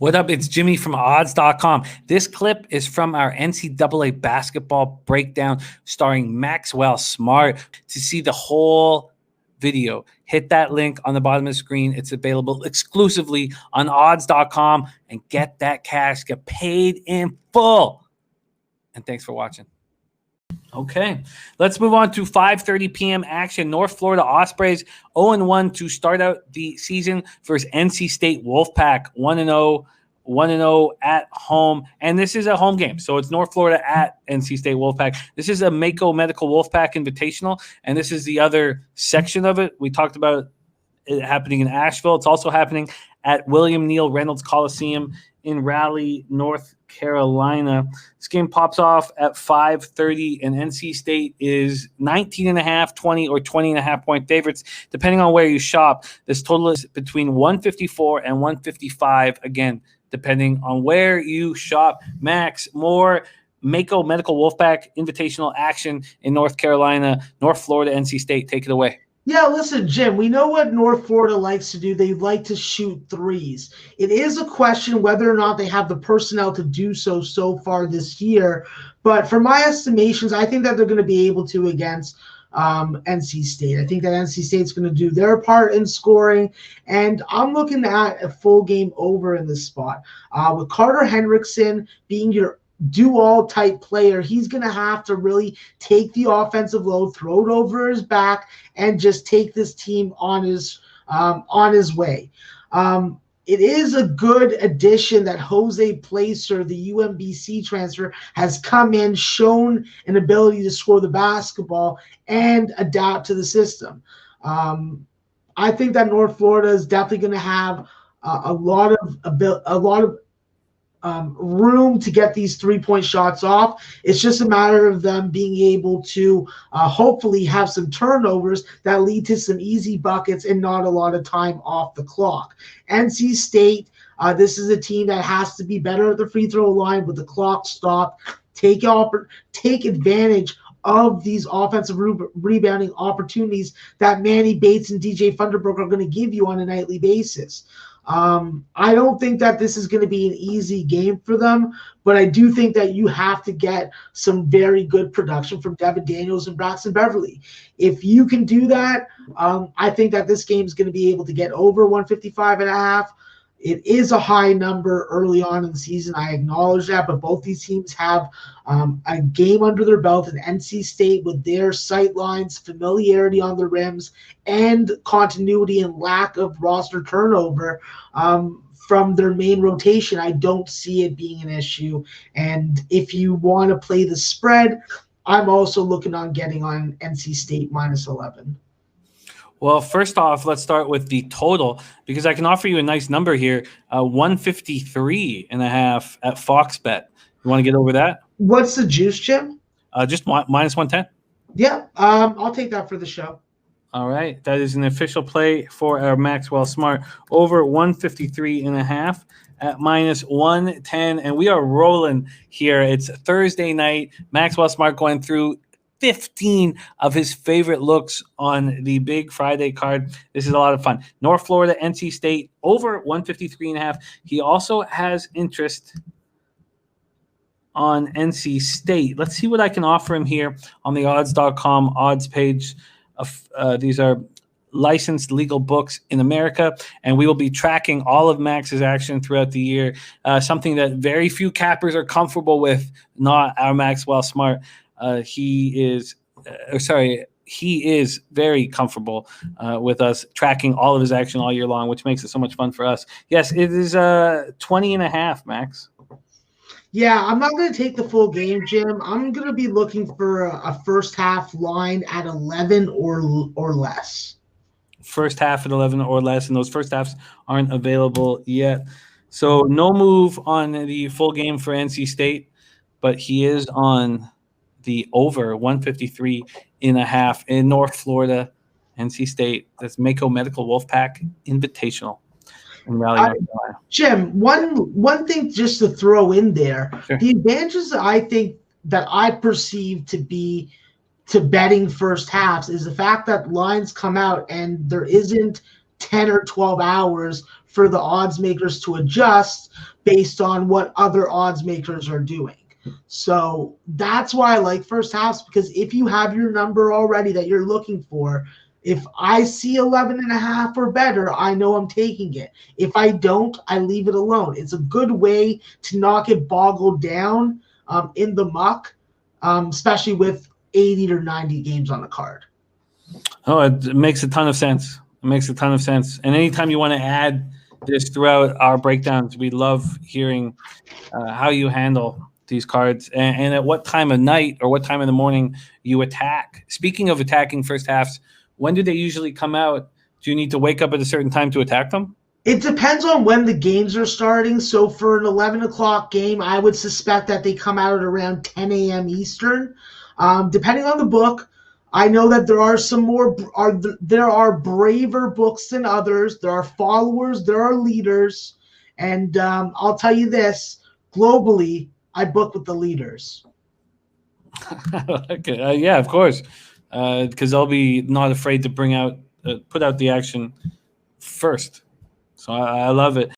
What up? It's Jimmy from odds.com. This clip is from our NCAA basketball breakdown starring Maxwell Smart. To see the whole video, hit that link on the bottom of the screen. It's available exclusively on odds.com, and get that cash, get paid in full. And thanks for watching. Okay, let's move on to 5:30 p.m. action. North Florida Ospreys 0-1 to start out the season versus NC State Wolfpack 1-0 at home. And this is a home game, so it's North Florida at NC State Wolfpack. This is a Mako Medical Wolfpack Invitational, and this is the other section of it. We talked about it happening in Asheville. It's also happening at William Neal Reynolds Coliseum in Raleigh, North Carolina. This game pops off at 5:30, and NC State is 19.5, 20, or 20.5 point favorites, depending on where you shop. This total is between 154 and 155, again, depending on where you shop. Max, more Mako Medical Wolfpack Invitational action in North Carolina, North Florida, NC State. Take it away. Yeah, listen, Jim, we know what North Florida likes to do. They like to shoot threes. It is a question whether or not they have the personnel to do so far this year. But for my estimations, I think that they're going to be able to against NC State. I think that NC State's going to do their part in scoring, and I'm looking at a full game over in this spot. With Carter Hendrickson being your do-all type player, he's going to have to really take the offensive load, throw it over his back, and just take this team on his way. It is a good addition that Jose Placer, the UMBC transfer, has come in, shown an ability to score the basketball and adapt to the system. I think that North Florida is definitely going to have a lot of room to get these three-point shots off. It's just a matter of them being able to hopefully have some turnovers that lead to some easy buckets and not a lot of time off the clock. NC State, this is a team that has to be better at the free throw line with the clock stopped. Take advantage of these offensive rebounding opportunities that Manny Bates and DJ Funderburk are going to give you on a nightly basis. I don't think that this is going to be an easy game for them, but I do think that you have to get some very good production from Devin Daniels and Braxton Beverly. If you can do that, I think that this game is going to be able to get over 155.5. It is a high number early on in the season. I acknowledge that, but both these teams have a game under their belt, and NC State with their sight lines, familiarity on the rims, and continuity and lack of roster turnover from their main rotation, I don't see it being an issue. And if you want to play the spread, I'm also looking on getting on NC State -11. Well, first off, let's start with the total, because I can offer you a nice number here, 153.5 at Fox Bet. You want to get over that? What's the juice, Jim? Just -110. Yeah, I'll take that for the show. All right. That is an official play for our Maxwell Smart, over 153.5 at -110. And we are rolling here. It's Thursday night. Maxwell Smart going through 15 of his favorite looks on the big Friday card. This is a lot of fun. North Florida, NC State, over 153.5. He also has interest on NC State. Let's see what I can offer him here on the odds.com odds page. These are licensed legal books in America, and we will be tracking all of Max's action throughout the year, something that very few cappers are comfortable with, not our Maxwell Smart. He is very comfortable with us tracking all of his action all year long, which makes it so much fun for us. Yes, it is 20.5, Max. Yeah, I'm not going to take the full game, Jim. I'm going to be looking for a first half line at 11 or less. First half at 11 or less, and those first halves aren't available yet. So no move on the full game for NC State, but he is on the over 153.5 in North Florida, NC State. That's Mako Medical Wolfpack Invitational in Raleigh, North Carolina. Jim, one thing just to throw in there, sure. The advantages that I think that I perceive to be to betting first halves is the fact that lines come out and there isn't 10 or 12 hours for the odds makers to adjust based on what other odds makers are doing. So that's why I like first halves, because if you have your number already that you're looking for, if I see 11.5 or better, I know I'm taking it. If I don't, I leave it alone. It's a good way to not get boggled down in the muck, especially with 80 or 90 games on the card. Oh, it makes a ton of sense. It makes a ton of sense. And anytime you want to add this throughout our breakdowns, we love hearing how you handle these cards and at what time of night or what time in the morning you attack. Speaking of attacking first halves, when do they usually come out? Do you need to wake up at a certain time to attack them? It depends on when the games are starting. So for an 11 o'clock game, I would suspect that they come out at around 10 a.m. Eastern. Depending on the book, I know that there are there are braver books than others. There are followers, there are leaders, and I'll tell you this: globally, I book with the leaders. Okay. Yeah, of course, because they'll be not afraid to put out the action first. So I love it.